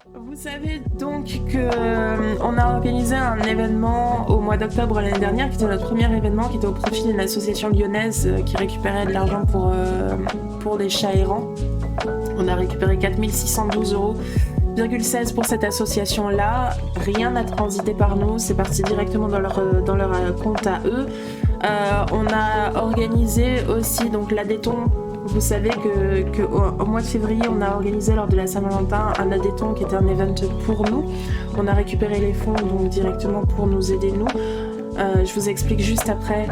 Vous savez donc que on a organisé un événement au mois d'octobre l'année dernière, qui était notre premier événement, qui était au profit d'une association lyonnaise qui récupérait de l'argent pour les chats errants. On a récupéré 4612,16 € pour cette association-là. Rien n'a transité par nous, c'est parti directement dans leur compte à eux. On a organisé aussi donc l'Adéton. Vous savez que au mois de février, on a organisé lors de la Saint-Valentin un Adéton qui était un event pour nous. On a récupéré les fonds donc directement pour nous aider nous. Je vous explique juste après.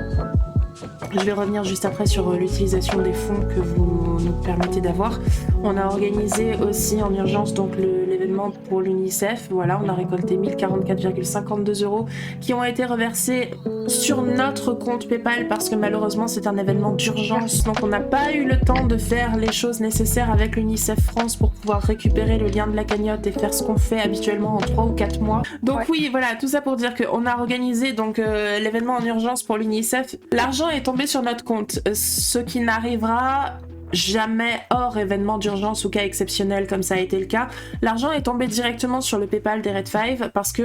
Je vais revenir juste après sur l'utilisation des fonds que vous nous permettez d'avoir. On a organisé aussi en urgence donc l'événement pour l'UNICEF. Voilà, on a récolté 1044,52 € qui ont été reversés sur notre compte PayPal parce que malheureusement c'est un événement d'urgence. Donc on n'a pas eu le temps de faire les choses nécessaires avec l'UNICEF France pour pouvoir récupérer le lien de la cagnotte et faire ce qu'on fait habituellement en 3 ou 4 mois. Donc oui, voilà, tout ça pour dire qu'on a organisé donc l'événement en urgence pour l'UNICEF. L'argent est tombé sur notre compte, ce qui n'arrivera jamais hors événement d'urgence ou cas exceptionnel comme ça a été le cas. L'argent est tombé directement sur le PayPal des Red 5 parce que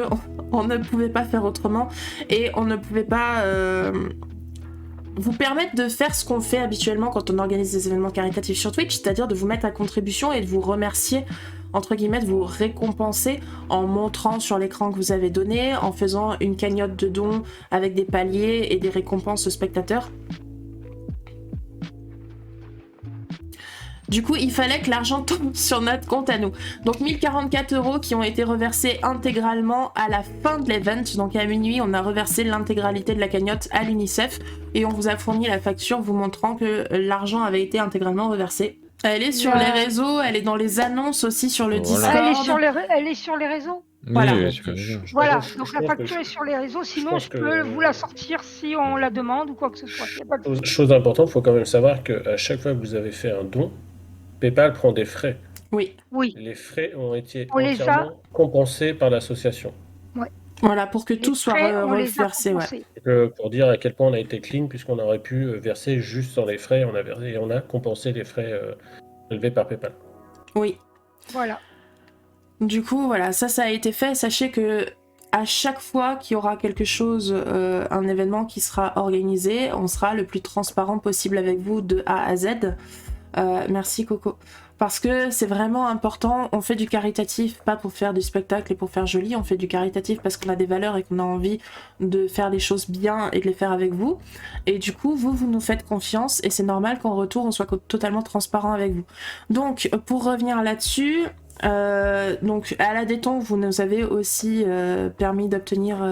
on ne pouvait pas faire autrement et on ne pouvait pas vous permettre de faire ce qu'on fait habituellement quand on organise des événements caritatifs sur Twitch, c'est-à-dire de vous mettre à contribution et de vous remercier, entre guillemets, de vous récompenser en montrant sur l'écran que vous avez donné, en faisant une cagnotte de dons avec des paliers et des récompenses aux spectateurs. Du coup, il fallait que l'argent tombe sur notre compte à nous. Donc 1044 € qui ont été reversés intégralement à la fin de l'event. Donc à minuit, on a reversé l'intégralité de la cagnotte à l'UNICEF et on vous a fourni la facture vous montrant que l'argent avait été intégralement reversé. Elle est sur les réseaux, elle est dans les annonces aussi sur le Discord. Elle est sur les réseaux. Voilà. Voilà, donc la facture est sur les réseaux, sinon je peux vous la sortir si on la demande ou quoi que ce soit. Chose importante, il faut quand même savoir qu'à chaque fois que vous avez fait un don, PayPal prend des frais. Oui. Les frais ont été entièrement compensés par l'association. Ouais. Voilà, pour que tout soit reversé. Ouais. Pour dire à quel point on a été clean, puisqu'on aurait pu verser juste sur les frais, on a compensé les frais élevés par PayPal. Oui. Voilà. Du coup, voilà, ça a été fait. Sachez que à chaque fois qu'il y aura quelque chose, un événement qui sera organisé, on sera le plus transparent possible avec vous de A à Z. Merci Coco. Parce que c'est vraiment important, on fait du caritatif, pas pour faire du spectacle et pour faire joli, on fait du caritatif parce qu'on a des valeurs et qu'on a envie de faire les choses bien et de les faire avec vous. Et du coup, vous nous faites confiance et c'est normal qu'en retour, on soit totalement transparent avec vous. Donc, pour revenir là-dessus, donc à l'Adéton, vous nous avez aussi permis d'obtenir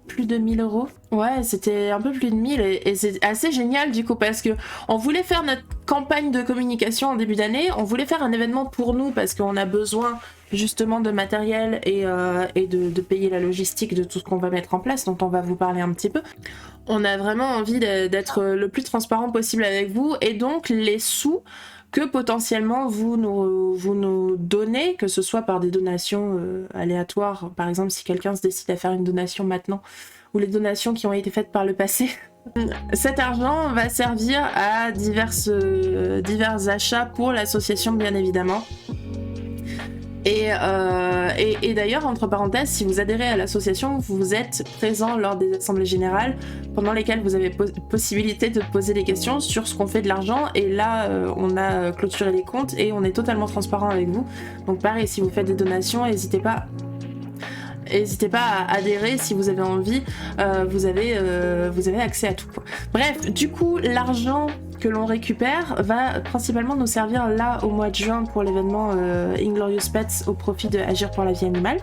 plus de 1000 €. Ouais, c'était un peu plus de 1000 et c'est assez génial du coup parce que on voulait faire notre campagne de communication en début d'année, on voulait faire un événement pour nous parce qu'on a besoin justement de matériel et de payer la logistique de tout ce qu'on va mettre en place, dont on va vous parler un petit peu. On a vraiment envie d'être le plus transparent possible avec vous et donc les sous que potentiellement vous nous donnez, que ce soit par des donations aléatoires, par exemple si quelqu'un se décide à faire une donation maintenant, ou les donations qui ont été faites par le passé. Cet argent va servir à divers achats pour l'association bien évidemment. Et d'ailleurs, entre parenthèses, si vous adhérez à l'association, vous êtes présent lors des assemblées générales pendant lesquelles vous avez possibilité de poser des questions sur ce qu'on fait de l'argent. Et là, on a clôturé les comptes et on est totalement transparent avec vous. Donc pareil, si vous faites des donations, n'hésitez pas à adhérer si vous avez envie, vous avez accès à tout, quoi. Bref, du coup, l'argent que l'on récupère va principalement nous servir là au mois de juin pour l'événement Inglorious Pets au profit de Agir pour la vie animale.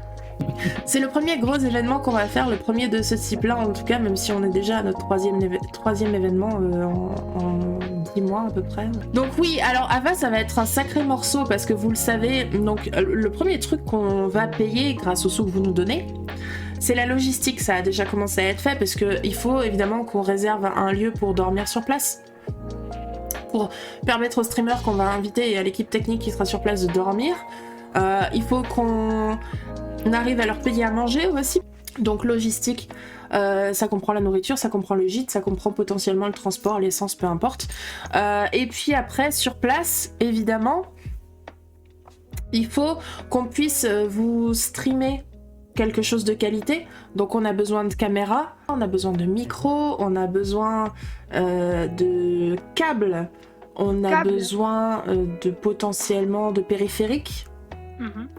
C'est le premier gros événement qu'on va faire, le premier de ce type-là en tout cas, même si on est déjà à notre troisième événement en 10 mois à peu près. Donc oui, alors Ava, ça va être un sacré morceau parce que vous le savez, donc le premier truc qu'on va payer grâce aux sous que vous nous donnez, c'est la logistique. Ça a déjà commencé à être fait parce qu'il faut évidemment qu'on réserve un lieu pour dormir sur place, pour permettre aux streamers qu'on va inviter et à l'équipe technique qui sera sur place de dormir. Il faut qu'on arrive à leur payer à manger aussi. Donc logistique, ça comprend la nourriture, ça comprend le gîte, ça comprend potentiellement le transport, l'essence, peu importe. Et puis après, sur place, évidemment, Il faut qu'on puisse vous streamer quelque chose de qualité. Donc on a besoin de caméras, on a besoin de micros, on a besoin de câbles, on a besoin de potentiellement de périphériques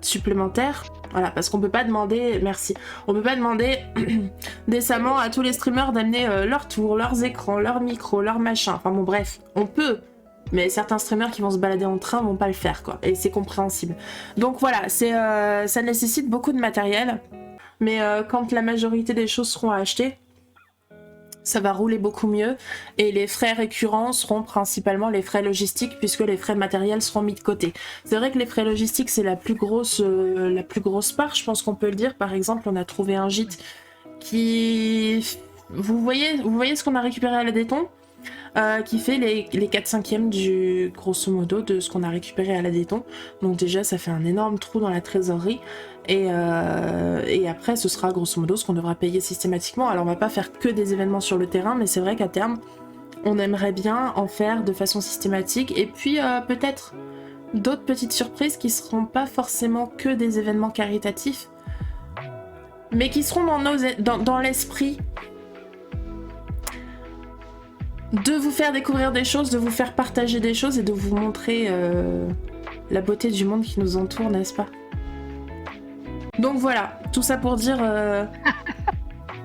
supplémentaires. Voilà, parce qu'on peut pas demander, on peut pas demander décemment à tous les streamers d'amener leurs tours, leurs écrans, leurs micros, leurs machins. Enfin bon bref, on peut. Mais certains streamers qui vont se balader en train vont pas le faire, quoi. Et c'est compréhensible. Donc voilà, ça nécessite beaucoup de matériel. Mais quand la majorité des choses seront achetées, ça va rouler beaucoup mieux. Et les frais récurrents seront principalement les frais logistiques, puisque les frais matériels seront mis de côté. C'est vrai que les frais logistiques, c'est la plus grosse part, je pense qu'on peut le dire. Par exemple, on a trouvé un gîte qui... Vous voyez ce qu'on a récupéré à la Déton ? Qui fait les 4/5e du grosso modo de ce qu'on a récupéré à la Déton. Donc déjà ça fait un énorme trou dans la trésorerie et après ce sera grosso modo ce qu'on devra payer systématiquement. Alors on va pas faire que des événements sur le terrain, mais c'est vrai qu'à terme on aimerait bien en faire de façon systématique et puis peut-être d'autres petites surprises qui seront pas forcément que des événements caritatifs, mais qui seront dans l'esprit de vous faire découvrir des choses, de vous faire partager des choses et de vous montrer la beauté du monde qui nous entoure, n'est-ce pas? Donc voilà, tout ça pour dire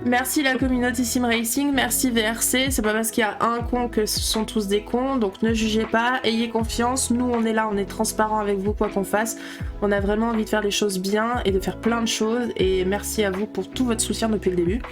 merci la communauté Sim Racing, merci VRC, c'est pas parce qu'il y a un con que ce sont tous des cons, donc ne jugez pas, ayez confiance, nous on est là, on est transparent avec vous quoi qu'on fasse, on a vraiment envie de faire les choses bien et de faire plein de choses et merci à vous pour tout votre soutien depuis le début.